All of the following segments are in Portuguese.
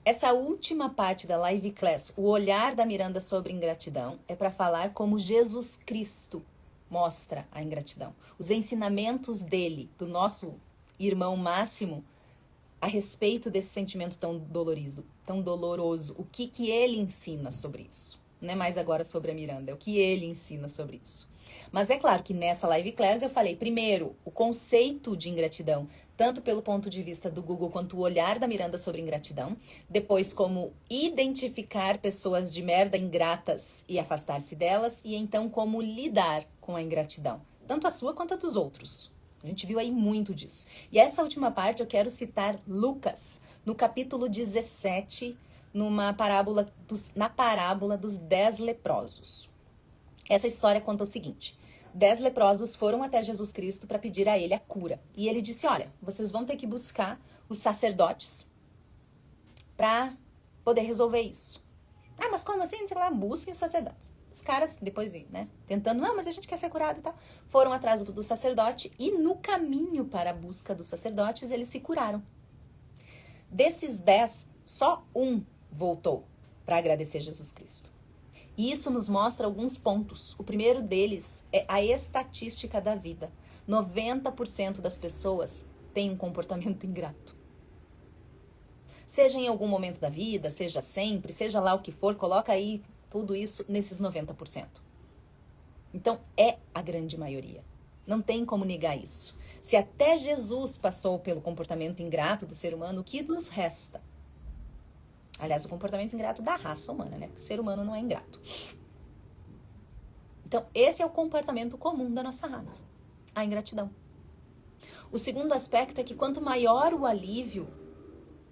Essa última parte da live class, o olhar da Miranda sobre ingratidão, é para falar como Jesus Cristo mostra a ingratidão. Os ensinamentos dele, do nosso irmão Máximo, a respeito desse sentimento tão doloroso. O que ele ensina sobre isso? Não é mais agora sobre a Miranda, é o que ele ensina sobre isso. Mas é claro que nessa live class eu falei, primeiro, o conceito de ingratidão, tanto pelo ponto de vista do Google quanto o olhar da Miranda sobre ingratidão. Depois, como identificar pessoas de merda ingratas e afastar-se delas. E então, como lidar com a ingratidão, tanto a sua quanto a dos outros. A gente viu aí muito disso. E essa última parte eu quero citar Lucas, no capítulo 17, na parábola dos 10 leprosos. Essa história conta o seguinte: 10 leprosos foram até Jesus Cristo para pedir a ele a cura. E ele disse, olha, vocês vão ter que buscar os sacerdotes para poder resolver isso. Ah, mas como assim? Sei lá, busquem os sacerdotes. Os caras, depois de, tentando, não, mas a gente quer ser curado e tal, foram atrás do sacerdote e no caminho para a busca dos sacerdotes, eles se curaram. Desses 10, só um voltou para agradecer Jesus Cristo. E isso nos mostra alguns pontos. O primeiro deles é a estatística da vida. 90% das pessoas têm um comportamento ingrato. Seja em algum momento da vida, seja sempre, seja lá o que for, coloca aí tudo isso nesses 90%. Então, é a grande maioria. Não tem como negar isso. Se até Jesus passou pelo comportamento ingrato do ser humano, o que nos resta? Aliás, o comportamento ingrato da raça humana, né? Porque o ser humano não é ingrato. Então, esse é o comportamento comum da nossa raça. A ingratidão. O segundo aspecto é que quanto maior o alívio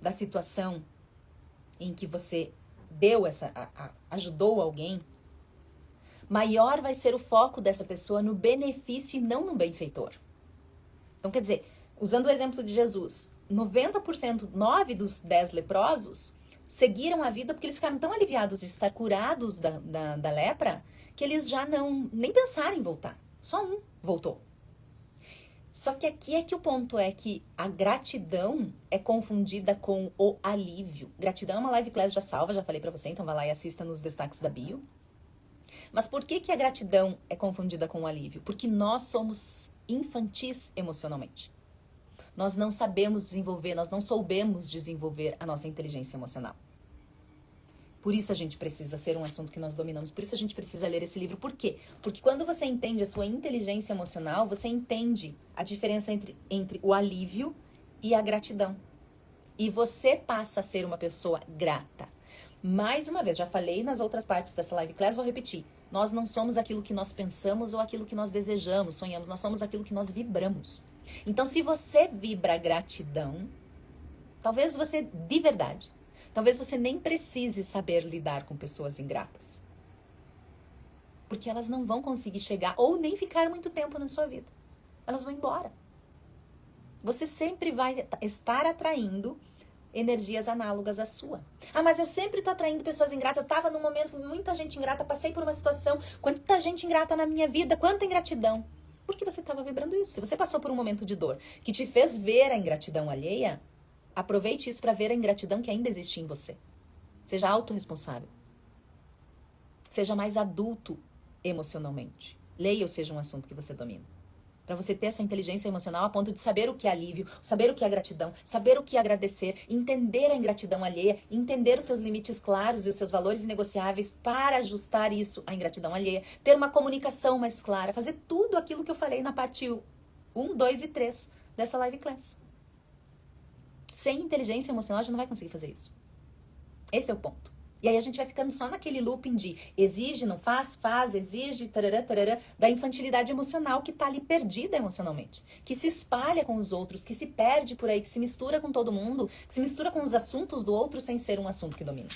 da situação em que você ajudou alguém, maior vai ser o foco dessa pessoa no benefício e não no benfeitor. Então, quer dizer, usando o exemplo de Jesus, 90%, 9 dos 10 leprosos seguiram a vida porque eles ficaram tão aliviados de estar curados da lepra que eles já nem pensaram em voltar. Só um voltou. Só que aqui é que o ponto é que a gratidão é confundida com o alívio. Gratidão é uma live class já salva, já falei pra você, então vai lá e assista nos destaques da bio. Mas por que a gratidão é confundida com o alívio? Porque nós somos infantis emocionalmente. Nós não sabemos desenvolver, nós não soubemos desenvolver a nossa inteligência emocional. Por isso a gente precisa ser um assunto que nós dominamos. Por isso a gente precisa ler esse livro. Por quê? Porque quando você entende a sua inteligência emocional, você entende a diferença entre o alívio e a gratidão. E você passa a ser uma pessoa grata. Mais uma vez, já falei nas outras partes dessa live class, vou repetir. Nós não somos aquilo que nós pensamos ou aquilo que nós desejamos, sonhamos. Nós somos aquilo que nós vibramos. Então, se você vibra gratidão, talvez você, de verdade, talvez você nem precise saber lidar com pessoas ingratas. Porque elas não vão conseguir chegar ou nem ficar muito tempo na sua vida. Elas vão embora. Você sempre vai estar atraindo energias análogas à sua. Ah, mas eu sempre tô atraindo pessoas ingratas. Eu tava num momento com muita gente ingrata, passei por uma situação, quanta gente ingrata na minha vida, quanta ingratidão. Porque você estava vibrando isso. Se você passou por um momento de dor que te fez ver a ingratidão alheia, aproveite isso para ver a ingratidão que ainda existe em você. Seja autorresponsável. Seja mais adulto emocionalmente. Leia ou seja um assunto que você domina. Para você ter essa inteligência emocional a ponto de saber o que é alívio, saber o que é gratidão, saber o que é agradecer, entender a ingratidão alheia, entender os seus limites claros e os seus valores inegociáveis para ajustar isso à ingratidão alheia, ter uma comunicação mais clara, fazer tudo aquilo que eu falei na parte 1, 2 e 3 dessa live class. Sem inteligência emocional, a gente não vai conseguir fazer isso. Esse é o ponto. E aí a gente vai ficando só naquele looping de exige, não faz, faz, exige, tarará, tarará, da infantilidade emocional que tá ali perdida emocionalmente. Que se espalha com os outros, que se perde por aí, que se mistura com todo mundo, que se mistura com os assuntos do outro sem ser um assunto que domina.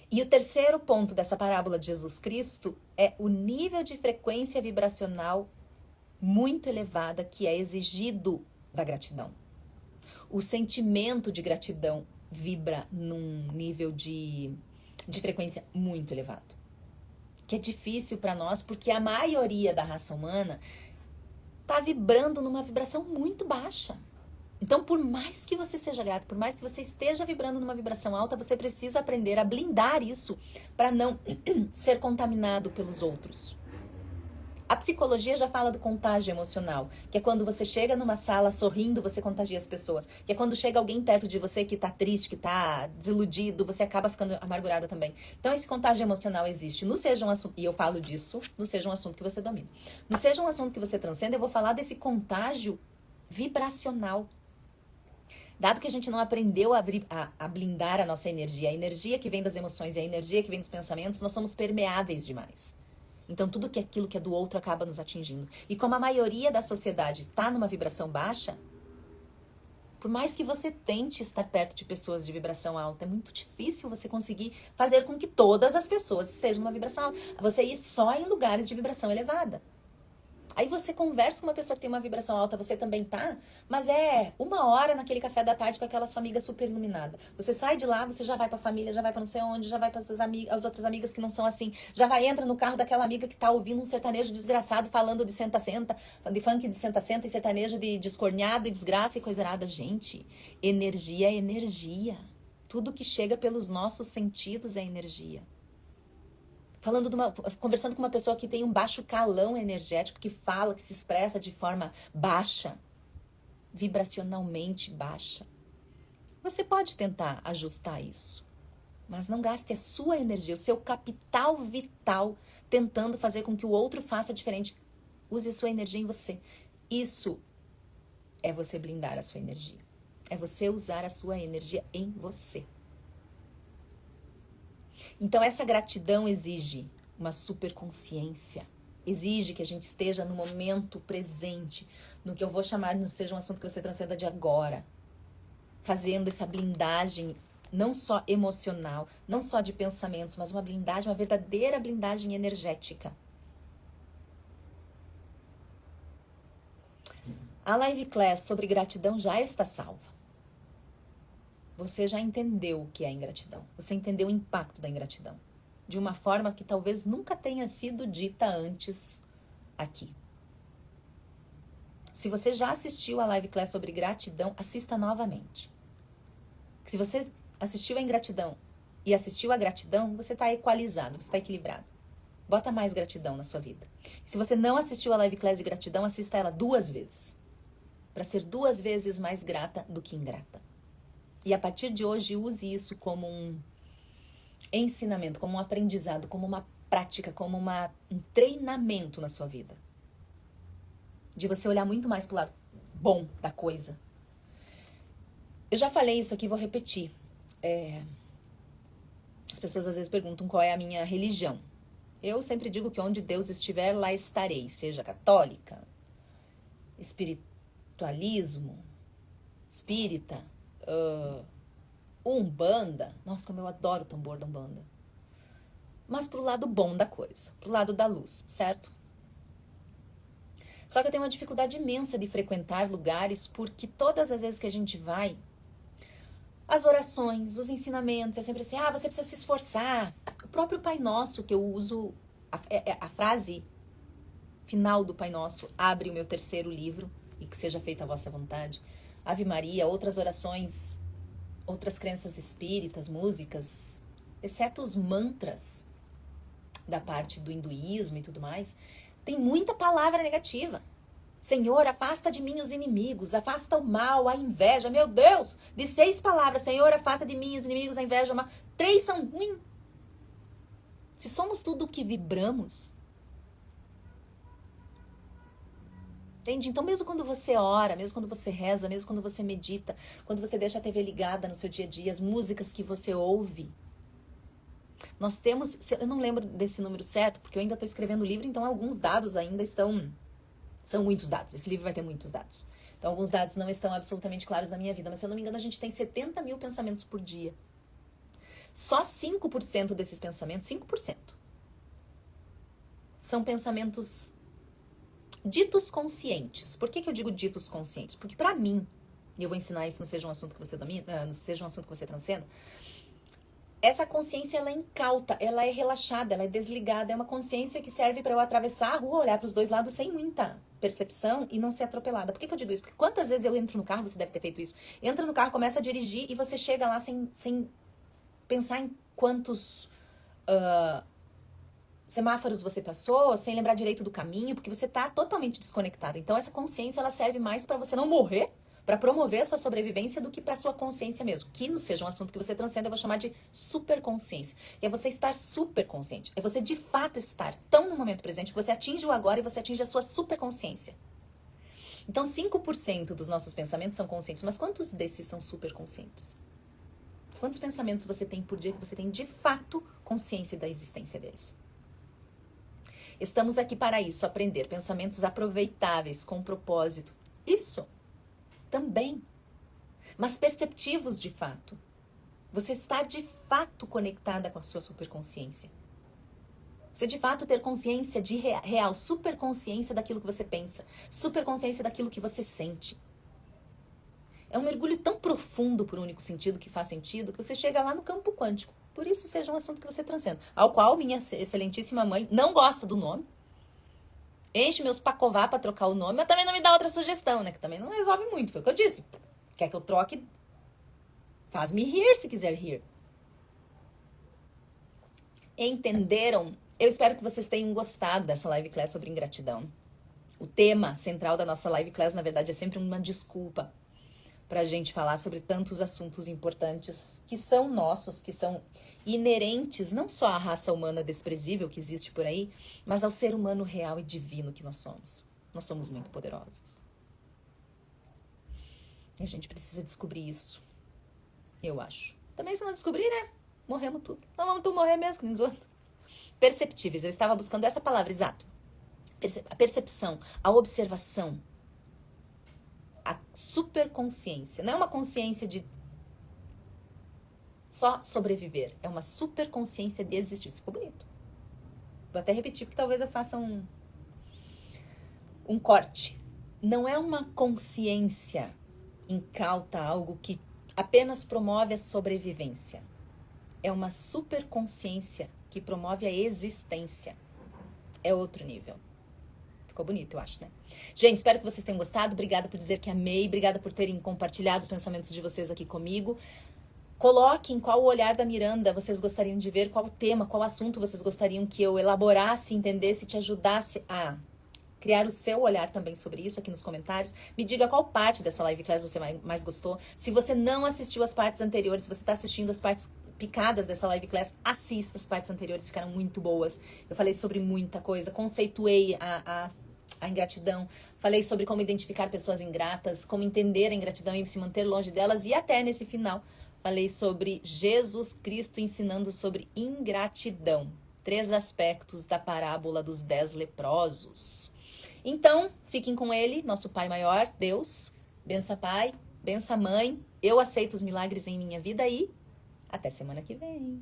E o terceiro ponto dessa parábola de Jesus Cristo é o nível de frequência vibracional muito elevada que é exigido da gratidão. O sentimento de gratidão vibra num nível de frequência muito elevado. Que é difícil para nós, porque a maioria da raça humana está vibrando numa vibração muito baixa. Então, por mais que você seja grato, por mais que você esteja vibrando numa vibração alta, você precisa aprender a blindar isso para não ser contaminado pelos outros. A psicologia já fala do contágio emocional, que é quando você chega numa sala sorrindo, você contagia as pessoas. Que é quando chega alguém perto de você que tá triste, que tá desiludido, você acaba ficando amargurada também. Então esse contágio emocional existe. No Seja um Assunto, e eu falo disso, no Seja um Assunto que você domina. No Seja um Assunto que você transcenda, eu vou falar desse contágio vibracional. Dado que a gente não aprendeu a blindar a nossa energia, a energia que vem das emoções e a energia que vem dos pensamentos, nós somos permeáveis demais. Então, tudo que aquilo que é do outro acaba nos atingindo. E como a maioria da sociedade está numa vibração baixa, por mais que você tente estar perto de pessoas de vibração alta, é muito difícil você conseguir fazer com que todas as pessoas estejam numa vibração alta. Você ir só em lugares de vibração elevada. Aí você conversa com uma pessoa que tem uma vibração alta, você também tá, mas é 1 hora naquele café da tarde com aquela sua amiga super iluminada. Você sai de lá, você já vai pra família, já vai pra não sei onde, já vai para as outras amigas que não são assim, já vai, entra no carro daquela amiga que tá ouvindo um sertanejo desgraçado, falando de senta-senta, de funk de senta-senta e sertanejo de descorneado e desgraça e coisa errada. Gente, energia é energia. Tudo que chega pelos nossos sentidos é energia. Conversando com uma pessoa que tem um baixo calão energético, que fala, que se expressa de forma baixa, vibracionalmente baixa. Você pode tentar ajustar isso, mas não gaste a sua energia, o seu capital vital, tentando fazer com que o outro faça diferente. Use a sua energia em você. Isso é você blindar a sua energia. É você usar a sua energia em você. Então, essa gratidão exige uma superconsciência. Exige que a gente esteja no momento presente, no que eu vou chamar, não seja um assunto que você transcenda de agora. Fazendo essa blindagem, não só emocional, não só de pensamentos, mas uma blindagem, uma verdadeira blindagem energética. A live class sobre gratidão já está salva. Você já entendeu o que é ingratidão. Você entendeu o impacto da ingratidão. De uma forma que talvez nunca tenha sido dita antes aqui. Se você já assistiu a live class sobre gratidão, assista novamente. Se você assistiu a ingratidão e assistiu a gratidão, você está equalizado, você está equilibrado. Bota mais gratidão na sua vida. Se você não assistiu a live class de gratidão, assista ela 2 vezes. Para ser 2 vezes mais grata do que ingrata. E a partir de hoje, use isso como um ensinamento, como um aprendizado, como uma prática, como um treinamento na sua vida. De você olhar muito mais pro lado bom da coisa. Eu já falei isso aqui, vou repetir. As pessoas às vezes perguntam qual é a minha religião. Eu sempre digo que onde Deus estiver, lá estarei. Seja católica, espiritualismo, espírita, Umbanda. Nossa, como eu adoro o tambor da Umbanda. Mas pro lado bom da coisa, pro lado da luz, certo? Só que eu tenho uma dificuldade imensa de frequentar lugares, porque todas as vezes que a gente vai, as orações, os ensinamentos, é sempre assim, você precisa se esforçar. O próprio Pai Nosso, que eu uso, a frase final do Pai Nosso, abre o meu 3º livro, e que seja feita a vossa vontade. Ave Maria, outras orações, outras crenças espíritas, músicas, exceto os mantras da parte do hinduísmo e tudo mais, tem muita palavra negativa. Senhor, afasta de mim os inimigos, afasta o mal, a inveja. Meu Deus, de 6 palavras, Senhor, afasta de mim os inimigos, a inveja, o mal. 3 são ruins. Se somos tudo o que vibramos, entende? Então, mesmo quando você ora, mesmo quando você reza, mesmo quando você medita, quando você deixa a TV ligada no seu dia a dia, as músicas que você ouve, nós temos, eu não lembro desse número certo, porque eu ainda estou escrevendo o livro, então alguns dados ainda são muitos dados. Esse livro vai ter muitos dados. Então, alguns dados não estão absolutamente claros na minha vida, mas se eu não me engano, a gente tem 70 mil pensamentos por dia. Só 5% desses pensamentos, 5%, são pensamentos ditos conscientes. Por que eu digo ditos conscientes? Porque pra mim, e eu vou ensinar isso no Seja um Assunto que você domina, no Seja um Assunto que você transcenda, essa consciência, ela é incauta, ela é relaxada, ela é desligada, é uma consciência que serve para eu atravessar a rua, olhar para os 2 lados sem muita percepção e não ser atropelada. Por que eu digo isso? Porque quantas vezes eu entro no carro, você deve ter feito isso, entra no carro, começa a dirigir e você chega lá sem pensar em quantos semáforos você passou, sem lembrar direito do caminho, porque você tá totalmente desconectada. Então essa consciência, ela serve mais para você não morrer, para promover a sua sobrevivência, do que para sua consciência mesmo. Que não seja um assunto que você transcenda, eu vou chamar de superconsciência. E é você estar super consciente. É você de fato estar tão no momento presente que você atinge o agora e você atinge a sua superconsciência. Então 5% dos nossos pensamentos são conscientes, mas quantos desses são superconscientes? Quantos pensamentos você tem por dia que você tem de fato consciência da existência deles? Estamos aqui para isso, aprender pensamentos aproveitáveis, com propósito. Isso também, mas perceptivos de fato. Você está de fato conectada com a sua superconsciência. Você de fato ter consciência de real, superconsciência daquilo que você pensa, superconsciência daquilo que você sente. É um mergulho tão profundo por um único sentido que faz sentido que você chega lá no campo quântico. Por isso seja um assunto que você transcenda. Ao qual minha excelentíssima mãe não gosta do nome. Enche meus pacová pra trocar o nome, mas também não me dá outra sugestão, né? Que também não resolve muito, foi o que eu disse. Quer que eu troque? Faz-me rir se quiser rir. Entenderam? Eu espero que vocês tenham gostado dessa live class sobre ingratidão. O tema central da nossa live class, na verdade, é sempre uma desculpa pra gente falar sobre tantos assuntos importantes que são nossos, que são inerentes não só à raça humana desprezível que existe por aí, mas ao ser humano real e divino que nós somos. Nós somos muito poderosos. E a gente precisa descobrir isso, eu acho. Também se não descobrir, né? Morremos tudo. Não vamos tudo morrer mesmo, que nos outros. Perceptíveis, eu estava buscando essa palavra, exato. A percepção, a observação, a superconsciência. Não é uma consciência de só sobreviver. É uma superconsciência de existir. Isso ficou bonito. Vou até repetir, porque talvez eu faça um corte. Não é uma consciência incauta, algo que apenas promove a sobrevivência. É uma superconsciência que promove a existência. É outro nível. Ficou bonito, eu acho, né? Gente, espero que vocês tenham gostado. Obrigada por dizer que amei. Obrigada por terem compartilhado os pensamentos de vocês aqui comigo. Coloquem qual o olhar da Miranda vocês gostariam de ver, qual o tema, qual assunto vocês gostariam que eu elaborasse, entendesse, te ajudasse a criar o seu olhar também sobre isso aqui nos comentários. Me diga qual parte dessa live class você mais gostou. Se você não assistiu as partes anteriores, se você está assistindo as partes picadas dessa live class, assista as partes anteriores, ficaram muito boas. Eu falei sobre muita coisa, conceituei a ingratidão, falei sobre como identificar pessoas ingratas, como entender a ingratidão e se manter longe delas, e até nesse final falei sobre Jesus Cristo ensinando sobre ingratidão. 3 aspectos da parábola dos 10 leprosos. Então, fiquem com ele, nosso Pai Maior, Deus. Bença Pai, bença Mãe. Eu aceito os milagres em minha vida e até semana que vem.